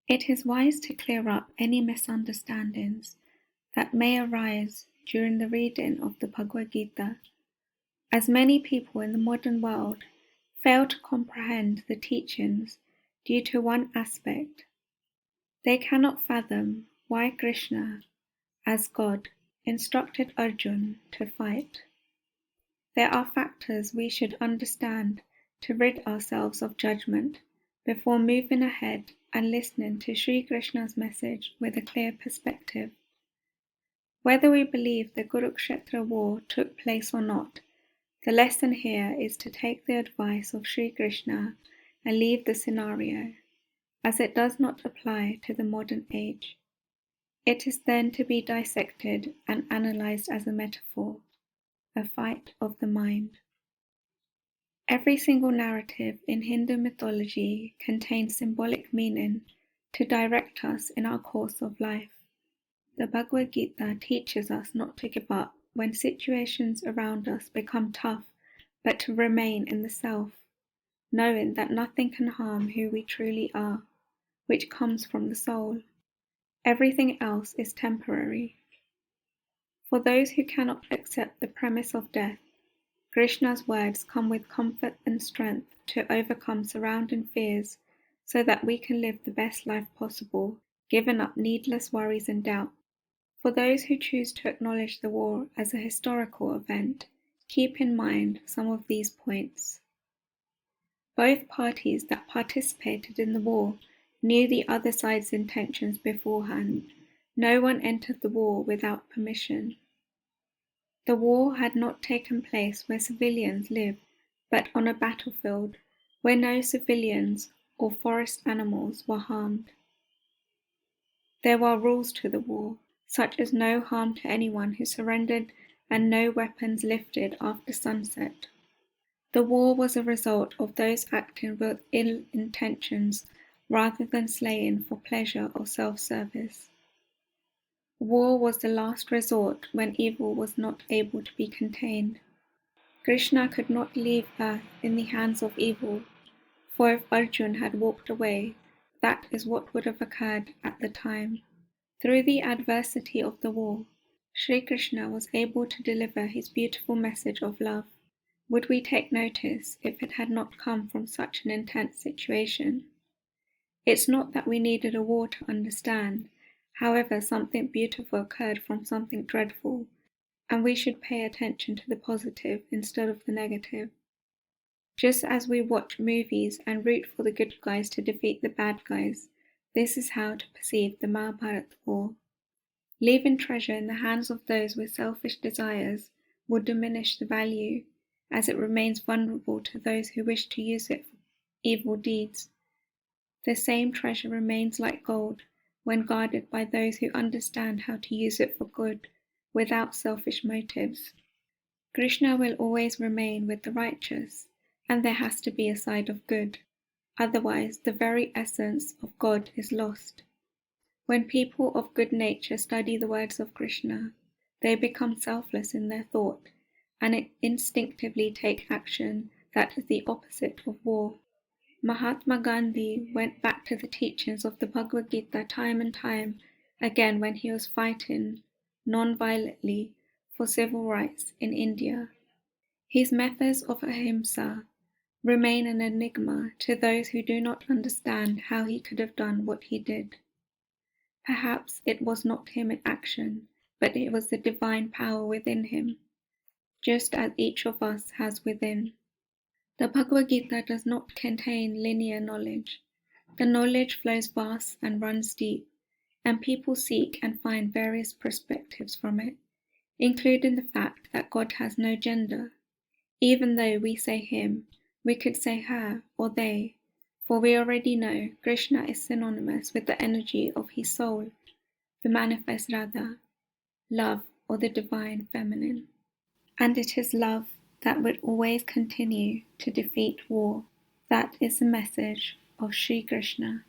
It is wise to clear up any misunderstandings that may arise during the reading of the Bhagavad Gita, as many people in the modern world fail to comprehend the teachings due to one aspect. They cannot fathom why Krishna, as God, instructed Arjuna to fight. There are factors we should understand to rid ourselves of judgement before moving ahead and listening to Shree Krishna's message with a clear perspective. Whether we believe the Kurukshetra war took place or not, the lesson here is to take the advice of Shree Krishna and leave the scenario, as it does not apply to the modern age. It is then to be dissected and analysed as a metaphor, a fight of the mind. Every single narrative in Hindu mythology contains symbolic meaning to direct us in our course of life. The Bhagavad Gita teaches us not to give up when situations around us become tough, but to remain in the self, knowing that nothing can harm who we truly are, which comes from the soul. Everything else is temporary. For those who cannot accept the premise of death, Krishna's words come with comfort and strength to overcome surrounding fears so that we can live the best life possible, giving up needless worries and doubt. For those who choose to acknowledge the war as a historical event, keep in mind some of these points. Both parties that participated in the war knew the other side's intentions beforehand. No one entered the war without permission. The war had not taken place where civilians live, but on a battlefield where no civilians or forest animals were harmed. There were rules to the war, such as no harm to anyone who surrendered and no weapons lifted after sunset. The war was a result of those acting with ill intentions rather than slaying for pleasure or self-service. War was the last resort when evil was not able to be contained. Krishna could not leave earth in the hands of evil, for if Arjuna had walked away, that is what would have occurred at the time. Through the adversity of the war, Shree Krishna was able to deliver his beautiful message of love. Would we take notice if it had not come from such an intense situation? It's not that we needed a war to understand. However, something beautiful occurred from something dreadful, and we should pay attention to the positive instead of the negative. Just as we watch movies and root for the good guys to defeat the bad guys, this is how to perceive the Mahabharata war. Leaving treasure in the hands of those with selfish desires will diminish the value, as it remains vulnerable to those who wish to use it for evil deeds. The same treasure remains like gold when guarded by those who understand how to use it for good, without selfish motives. Krishna will always remain with the righteous, and there has to be a side of good. Otherwise, the very essence of God is lost. When people of good nature study the words of Krishna, they become selfless in their thought, and instinctively take action that is the opposite of war. Mahatma Gandhi went back to the teachings of the Bhagavad Gita time and time again when he was fighting non-violently for civil rights in India. His methods of ahimsa remain an enigma to those who do not understand how he could have done what he did. Perhaps it was not him in action, but it was the divine power within him, just as each of us has within. The Bhagavad Gita does not contain linear knowledge. The knowledge flows vast and runs deep, and people seek and find various perspectives from it, including the fact that God has no gender. Even though we say him, we could say her or they, for we already know Krishna is synonymous with the energy of his soul, the manifest Radha, love or the divine feminine. And it is love that would always continue to defeat war. That is the message of Shree Krishna.